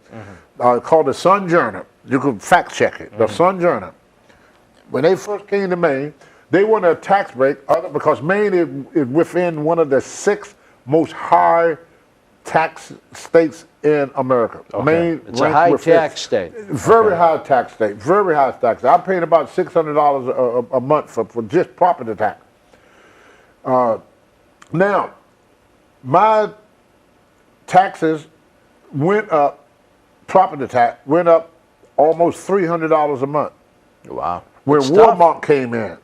Called the Sun Journal. You can fact check it. The Sun Journal. When they first came to Maine, they wanted a tax break because Maine is within one of the 6 most high tax states in America. Okay. Maine It's a high tax state. Very high tax state. Very high tax state. I'm paying about $600 a month for just property tax. Now, my taxes went up, property tax went up almost $300 a month. Wow. When It's tough. Walmart came in.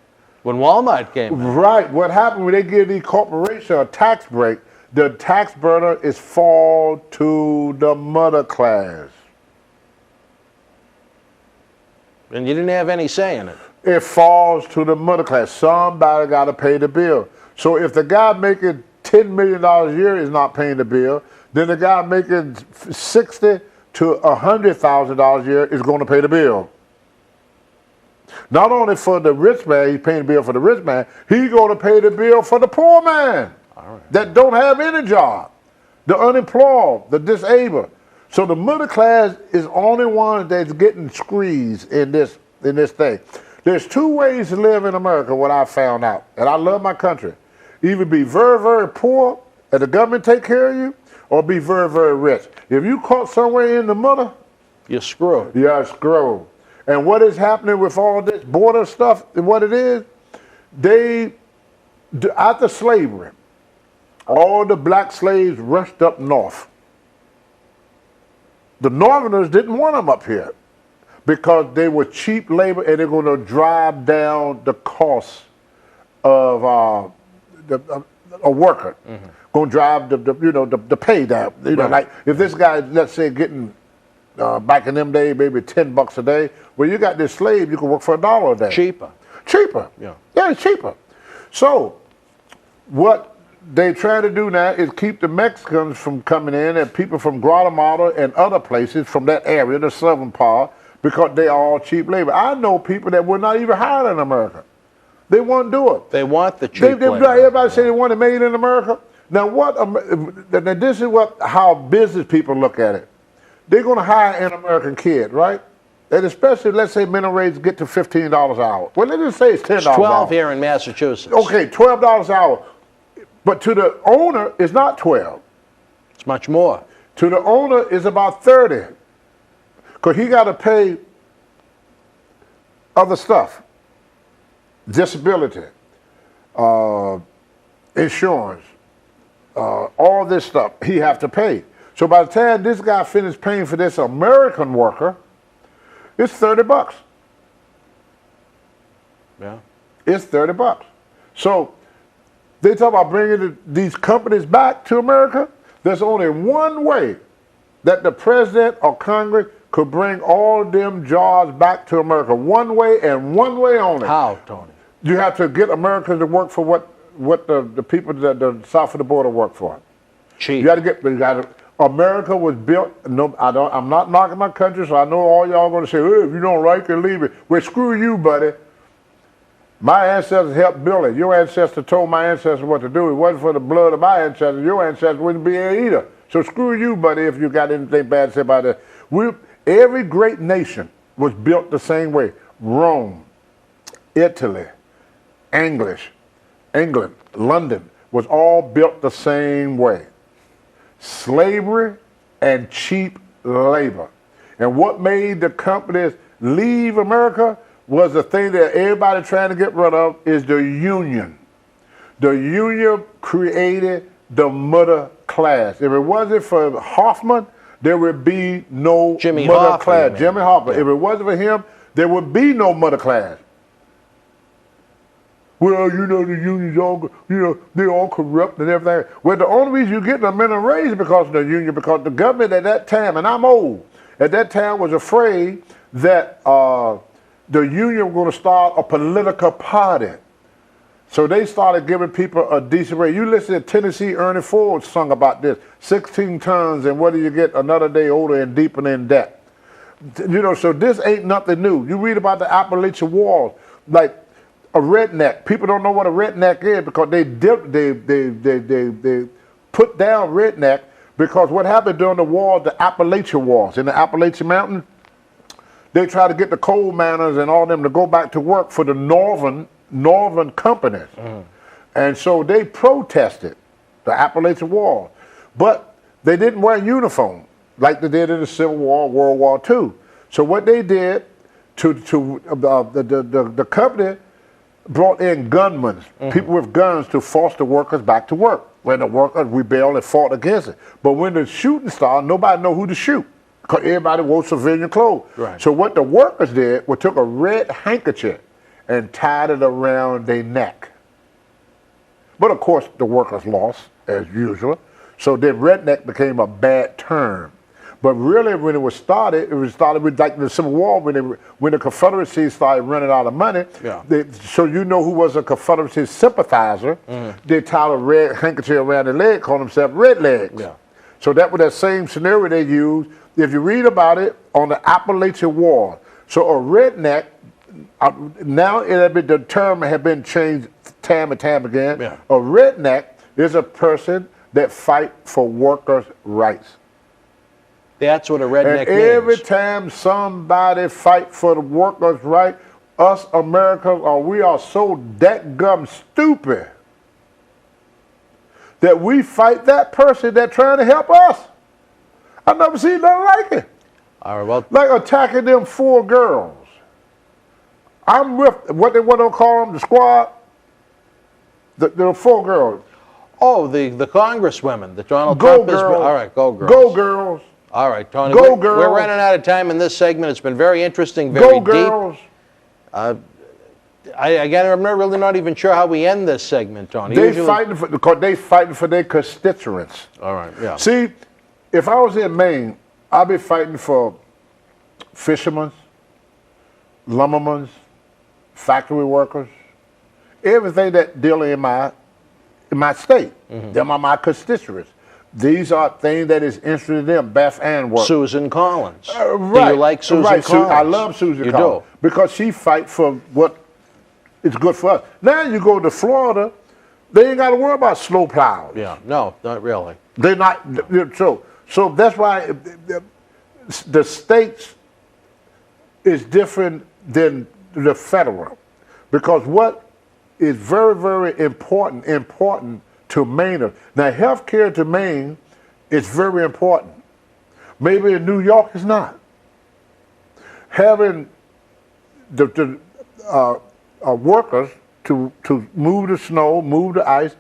When Walmart came in. Right. What happened when they give these corporations a tax break, the tax burden is fall to the middle class. And you didn't have any say in it. It falls to the middle class. Somebody got to pay the bill. So if the guy making $10 million a year is not paying the bill, then the guy making $60,000 to $100,000 a year is going to pay the bill. Not only for the rich man, he's paying the bill for the rich man, he's going to pay the bill for the poor man that don't have any job, the unemployed, the disabled. So the middle class is the only one that's getting squeezed in this thing. There's 2 ways to live in America, what I found out, and I love my country. Either be very, very poor and the government take care of you, or be very, very rich. If you caught somewhere in the middle, you're screwed. You're screwed. And what is happening with all this border stuff, and what it is, after slavery, all the black slaves rushed up north. The Northerners didn't want them up here because they were cheap labor and they're going to drive down the cost of a worker. Going to drive the pay down. Like if this guy, let's say, getting back in them days, maybe $10 a day. Well, you got this slave, you can work for $1 a day. Cheaper. Cheaper. Yeah. Yeah, it's cheaper. So what they try to do now is keep the Mexicans from coming in and people from Guatemala and other places from that area, the southern part, because they are all cheap labor. I know people that were not even hired in America. They won't do it. They want the cheap labor. Everybody say they want it made in America. Now this is how business people look at it. They're going to hire an American kid, right? And especially, let's say minimum rates get to $15 an hour. Well, let's just say it's $10 It's 12 an hour. here in Massachusetts. Okay, $12 an hour. But to the owner, it's not 12. It's much more. To the owner, it's about 30. Because he got to pay other stuff. Disability, insurance, all this stuff he have to pay. So by the time this guy finished paying for this American worker, it's $30. Yeah. It's $30. So they talk about bringing these companies back to America. There's only one way that the president or Congress could bring all them jobs back to America. One way and one way only. How, Tony? You have to get Americans to work for what the people that the south of the border work for. Cheap. America was built. No, I'm not knocking my country, so I know all y'all going to say, "Hey, if you don't like it, leave it." Well, screw you, buddy. My ancestors helped build it. Your ancestors told my ancestors what to do. If it wasn't for the blood of my ancestors, your ancestors wouldn't be here either. So screw you, buddy, if you got anything bad to say about that. Every great nation was built the same way. Rome, Italy, England, London was all built the same way. Slavery and cheap labor. And what made the companies leave America was the thing that everybody trying to get rid of is the union. The union created the middle class. If it wasn't for Hoffman, there would be no middle class. Jimmy Hoffa. Yeah. If it wasn't for him, there would be no middle class. Well, the unions all, they're all corrupt and everything. Well, the only reason you get a minimum raise is because of the union, because the government at that time, and I'm old, at that time was afraid that the union was going to start a political party. So they started giving people a decent raise. You listen to Tennessee Ernie Ford sung about this. 16 tons, and what do you get? Another day older and deeper in debt. So this ain't nothing new. You read about the Appalachian Wars, like a redneck. People don't know what a redneck is because they put down redneck because what happened during the war, the Appalachian Wars, in the Appalachian Mountain, they tried to get the coal miners and all them to go back to work for the northern companies. And so they protested the Appalachian War. But they didn't wear a uniform like they did in the Civil War, World War II. So what they did, the company brought in gunmen, people with guns to force the workers back to work. When the workers rebelled and fought against it. But when the shooting started, nobody knew who to shoot because everybody wore civilian clothes. Right. So what the workers did was took a red handkerchief and tied it around their neck. But of course, the workers lost, as usual. So then redneck became a bad term. But really, when it was started with like the Civil War, when the Confederacy started running out of money. Yeah. So you know who was a Confederacy sympathizer? They tied a red handkerchief around their leg, called themselves redlegs. Yeah. So that was that same scenario they used. If you read about it on the Appalachian War, so a redneck, now the term has been changed time and time again. Yeah. A redneck is a person that fight for workers' rights. That's what a redneck means. Every time somebody fight for the workers' right, us Americans, we are so dadgum stupid that we fight that person that's trying to help us. I've never seen nothing like it. All right, well, like attacking them 4 girls. I'm with what they call them, the squad. The 4 girls. Oh, the congresswomen, the Donald Trump is. All right, go girls. Go girls. All right, Tony. Go girls. We're running out of time in this segment. It's been very interesting, very deep. Go girls. I'm not even sure how we end this segment, Tony. They fighting for their constituents. All right, yeah. See, if I was in Maine, I'd be fighting for fishermen, lumbermen, factory workers, everything that deal in my my state. Them are my constituents. These are things that is interesting to them, Beth Ann work. Susan Collins. Right. Do you like Susan right. Collins? I love Susan you Collins. do? Because she fight for what is good for us. Now you go to Florida, they ain't got to worry about snow plows. Yeah, no, not really. They're not, so that's why the states is different than the federal. Because what is very, very important to Mainers. Now, health care to Maine is very important. Maybe in New York it's not. Having the workers to move the snow, move the ice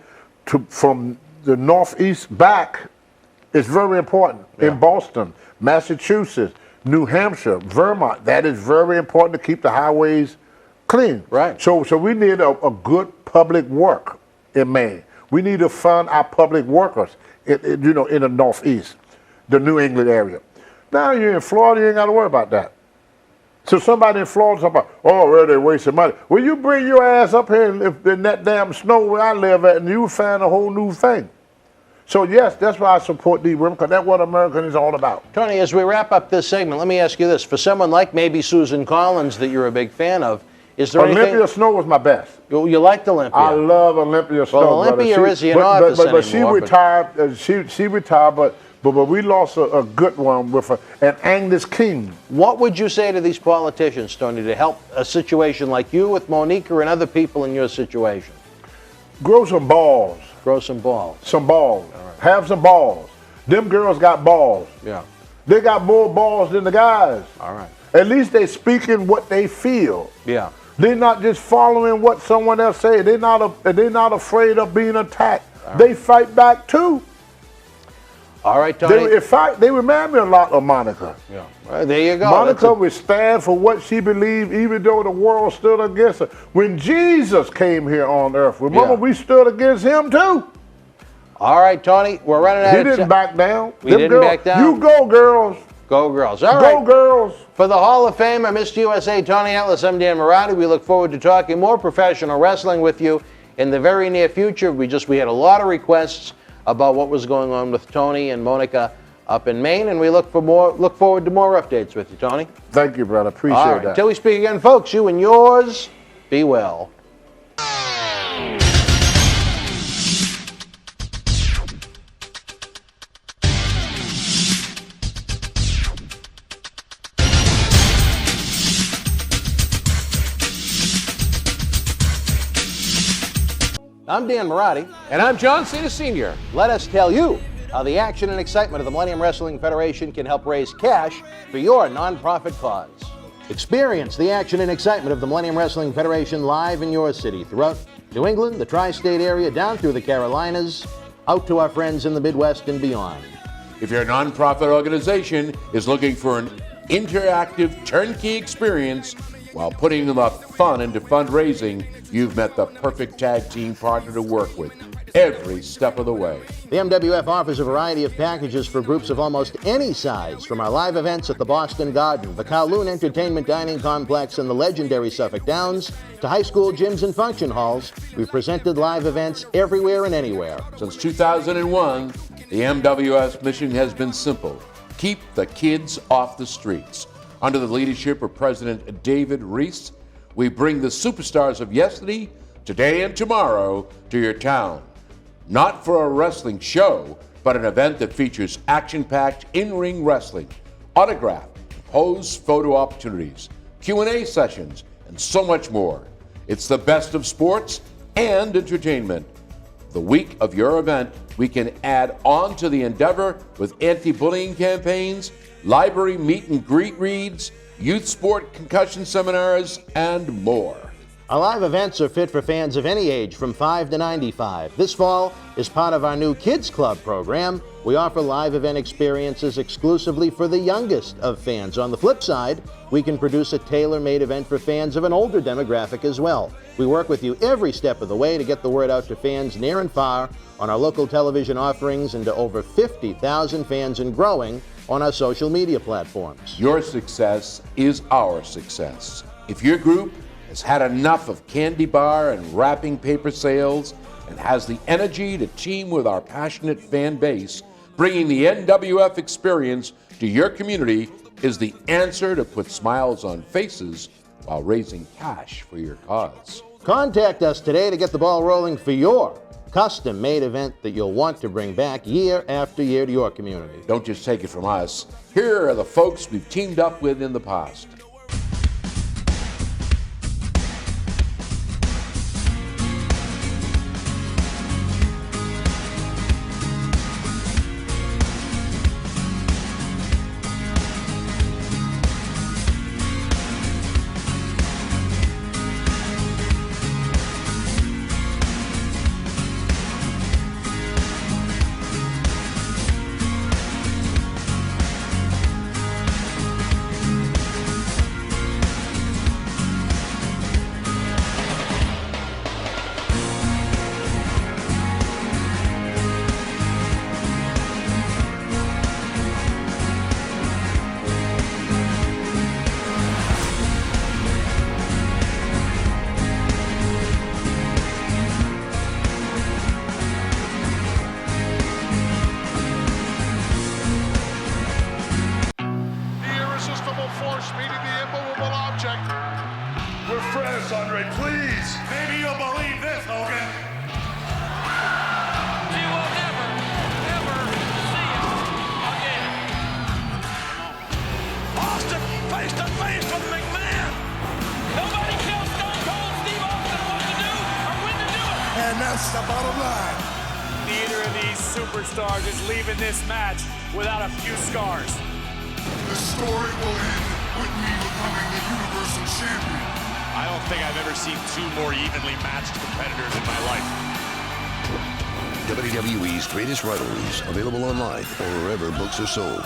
from the northeast back is very important. Yeah. In Boston, Massachusetts, New Hampshire, Vermont, that is very important to keep the highways clean. Right. So we need a good public work in Maine. We need to fund our public workers, in the Northeast, the New England area. Now you're in Florida, you ain't got to worry about that. So somebody in Florida talking about, oh, well, they're wasting money. Well, you bring your ass up here in that damn snow where I live at, and you find a whole new thing. So yes, that's why I support these women, because that's what American is all about. Tony, as we wrap up this segment, let me ask you this. For someone like maybe Susan Collins that you're a big fan of, is there Olympia anything... Snow was my best. You liked Olympia? I love Olympia Snow. Well, Olympia isn't in office but she anymore, retired. She retired, but we lost a good one with an Angus King. What would you say to these politicians, Tony, to help a situation like you with Monica and other people in your situation? Grow some balls. Grow some balls. Some balls. Right. Have some balls. Them girls got balls. Yeah. They got more balls than the guys. All right. At least they speaking what they feel. Yeah. They're not just following what someone else says. They're not afraid of being attacked. Right. They fight back too. All right, Tony. They remind me a lot of Monica. Yeah. Well, there you go. Monica would stand for what she believed, even though the world stood against her. When Jesus came here on earth, remember we stood against him too. All right, Tony, we're running out of time. He didn't back down. We didn't back down. You go, girls. Go, girls. All right. Go, girls. For the Hall of Famer, Mr. USA, Tony Atlas, I'm Dan Marotti. We look forward to talking more professional wrestling with you in the very near future. We had a lot of requests about what was going on with Tony and Monica up in Maine, and we look forward to more updates with you, Tony. Thank you, brother. Appreciate All right. that. Until we speak again, folks, you and yours, be well. I'm Dan Marotti. And I'm John Cena Sr. Let us tell you how the action and excitement of the Millennium Wrestling Federation can help raise cash for your nonprofit cause. Experience the action and excitement of the Millennium Wrestling Federation live in your city, throughout New England, the tri-state area, down through the Carolinas, out to our friends in the Midwest and beyond. If your nonprofit organization is looking for an interactive turnkey experience while putting enough fun into fundraising, you've met the perfect tag team partner to work with every step of the way. The MWF offers a variety of packages for groups of almost any size, from our live events at the Boston Garden, the Kowloon Entertainment Dining Complex, and the legendary Suffolk Downs, to high school gyms and function halls. We've presented live events everywhere and anywhere. Since 2001, the MWF's mission has been simple: keep the kids off the streets. Under the leadership of President David Reese, we bring the superstars of yesterday, today, and tomorrow to your town. Not for a wrestling show, but an event that features action-packed in-ring wrestling, autograph, pose photo opportunities, Q&A sessions, and so much more. It's the best of sports and entertainment. The week of your event, we can add on to the endeavor with anti-bullying campaigns, library meet and greet reads, youth sport concussion seminars, and more. Our live events are fit for fans of any age from 5 to 95. This fall is part of our new Kids Club program. We offer live event experiences exclusively for the youngest of fans. On the flip side, we can produce a tailor-made event for fans of an older demographic as well. We work with you every step of the way to get the word out to fans near and far on our local television offerings and to over 50,000 fans and growing on our social media platforms. Your success is our success. If your group has had enough of candy bar and wrapping paper sales and has the energy to team with our passionate fan base, bringing the NWF experience to your community is the answer to put smiles on faces while raising cash for your cause. Contact us today to get the ball rolling for your custom-made event that you'll want to bring back year after year to your community. Don't just take it from us. Here are the folks we've teamed up with in the past. That's the bottom line. Neither of these superstars is leaving this match without a few scars. The story will end with me becoming the Universal Champion. I don't think I've ever seen two more evenly matched competitors in my life. WWE's Greatest Rivalries, available online or wherever books are sold.